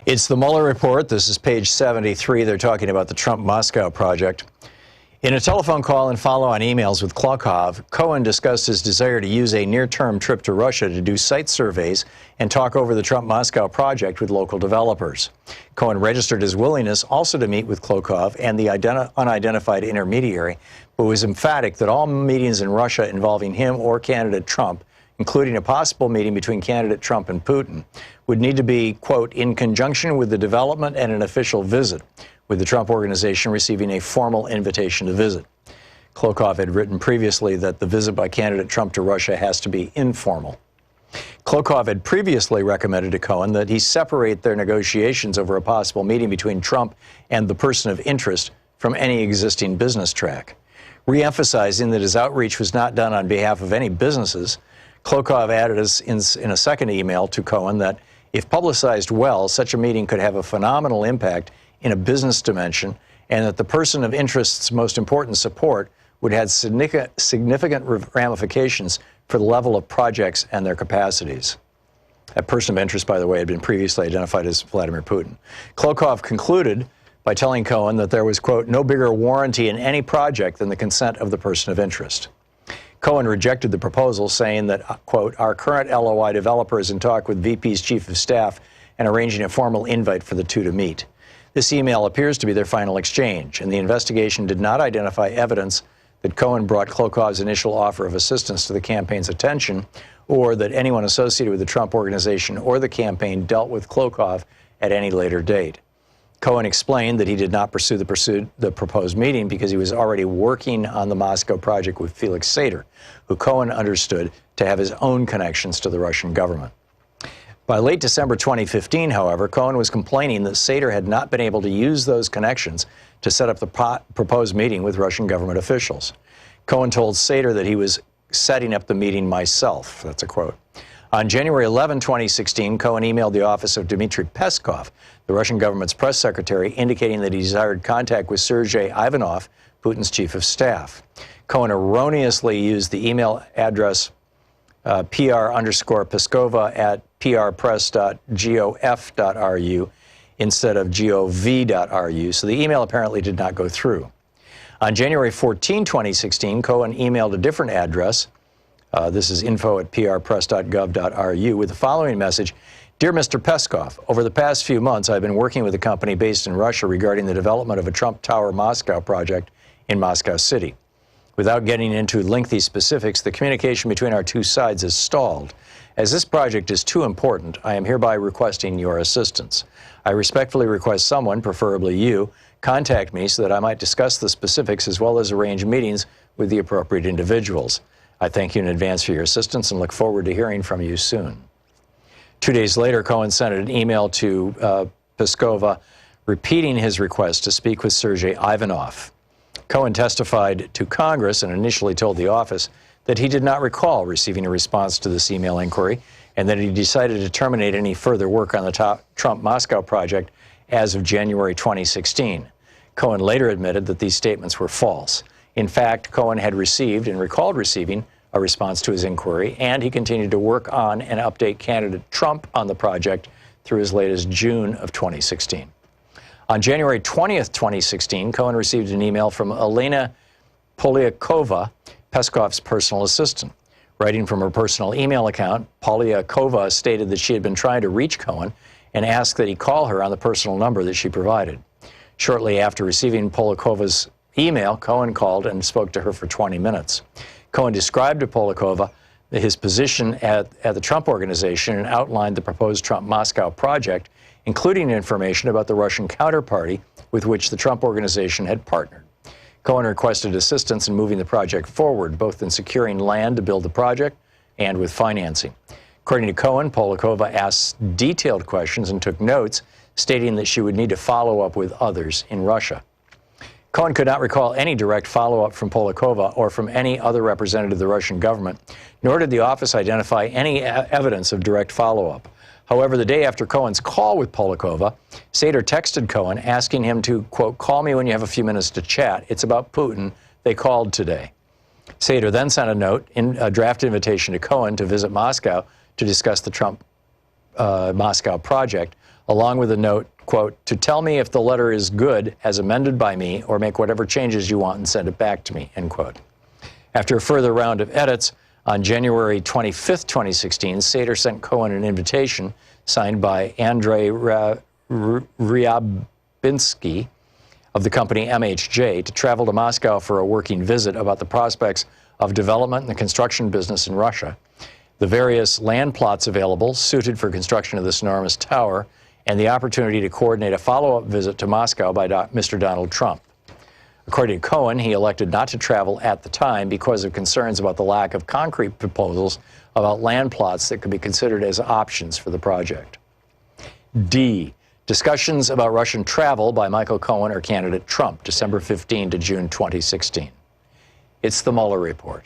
It's the Mueller Report. This is page 73. They're talking about the Trump-Moscow project. In a telephone call and follow-on emails with Kloker, Cohen discussed his desire to use a near-term trip to Russia to do site surveys and talk over the Trump-Moscow project with local developers. Cohen registered his willingness also to meet with Kloker and the unidentified intermediary, but was emphatic that all meetings in Russia involving him or candidate Trump, including a possible meeting between candidate Trump and Putin, would need to be, quote, in conjunction with the development and an official visit, with the Trump organization receiving a formal invitation to visit. Kloker had written previously that the visit by candidate Trump to Russia has to be informal. Kloker had previously recommended to Cohen that he separate their negotiations over a possible meeting between Trump and the person of interest from any existing business track. Re-emphasizing that his outreach was not done on behalf of any businesses, Kloker added in a second email to Cohen that if publicized well, such a meeting could have a phenomenal impact in a business dimension, and that the person of interest's most important support would have significant ramifications for the level of projects and their capacities. That person of interest, by the way, had been previously identified as Vladimir Putin. Kloker concluded by telling Cohen that there was, quote, no bigger warranty in any project than the consent of the person of interest. Cohen rejected the proposal, saying that, quote, our current LOI developer is in talk with VP's chief of staff and arranging a formal invite for the two to meet. This email appears to be their final exchange, and the investigation did not identify evidence that Cohen brought Kloker's initial offer of assistance to the campaign's attention, or that anyone associated with the Trump organization or the campaign dealt with Kloker at any later date. Cohen explained that he did not pursue the proposed meeting because he was already working on the Moscow project with Felix Sater, who Cohen understood to have his own connections to the Russian government. By late December 2015, however, Cohen was complaining that Sater had not been able to use those connections to set up the proposed meeting with Russian government officials. Cohen told Sater that he was setting up the meeting myself. That's a quote. On January 11, 2016, Cohen emailed the office of Dmitry Peskov, the Russian government's press secretary, indicating that he desired contact with Sergei Ivanov, Putin's chief of staff. Cohen erroneously used the email address PR_Peskova at prpress.gov.ru instead of gov.ru, so the email apparently did not go through. On January 14, 2016, Cohen emailed a different address. This is info@prpress.gov.ru with the following message. Dear Mr. Peskov, over the past few months, I've been working with a company based in Russia regarding the development of a Trump Tower Moscow project in Moscow City. Without getting into lengthy specifics, the communication between our two sides is stalled. As this project is too important, I am hereby requesting your assistance. I respectfully request someone, preferably you, contact me so that I might discuss the specifics as well as arrange meetings with the appropriate individuals. I thank you in advance for your assistance and look forward to hearing from you soon. 2 days later, Cohen sent an email to Peskova repeating his request to speak with Sergei Ivanov. Cohen testified to Congress and initially told the office that he did not recall receiving a response to this email inquiry and that he decided to terminate any further work on the Trump-Moscow project as of January 2016. Cohen later admitted that these statements were false. In fact, Cohen had received and recalled receiving a response to his inquiry, and he continued to work on and update candidate Trump on the project through as late as June of 2016. On January 20th, 2016, Cohen received an email from Elena Polyakova, Peskov's personal assistant. Writing from her personal email account, Polyakova stated that she had been trying to reach Cohen and asked that he call her on the personal number that she provided. Shortly after receiving Polyakova's email, Cohen called and spoke to her for 20 minutes. Cohen described to Polyakova his position at the Trump organization and outlined the proposed Trump-Moscow project, including information about the Russian counterparty with which the Trump organization had partnered. Cohen requested assistance in moving the project forward, both in securing land to build the project and with financing. According to Cohen, Polyakova asked detailed questions and took notes, stating that she would need to follow up with others in Russia. Cohen could not recall any direct follow-up from Polyakova or from any other representative of the Russian government, nor did the office identify any evidence of direct follow-up. However, the day after Cohen's call with Polyakova, Sater texted Cohen asking him to, quote, call me when you have a few minutes to chat. It's about Putin. They called today. Sater then sent a note, a draft invitation to Cohen to visit Moscow to discuss the Trump Moscow project, along with a note, quote, to tell me if the letter is good as amended by me or make whatever changes you want and send it back to me, end quote. After a further round of edits, on January 25th, 2016, Sater sent Cohen an invitation signed by Andrei Ryabinsky of the company MHJ to travel to Moscow for a working visit about the prospects of development in the construction business in Russia, the various land plots available suited for construction of this enormous tower, and the opportunity to coordinate a follow-up visit to Moscow by Mr. Donald Trump. According to Cohen, he elected not to travel at the time because of concerns about the lack of concrete proposals about land plots that could be considered as options for the project. D. Discussions about Russian travel by Michael Cohen or candidate Trump, December 15 to June 2016. It's the Mueller Report.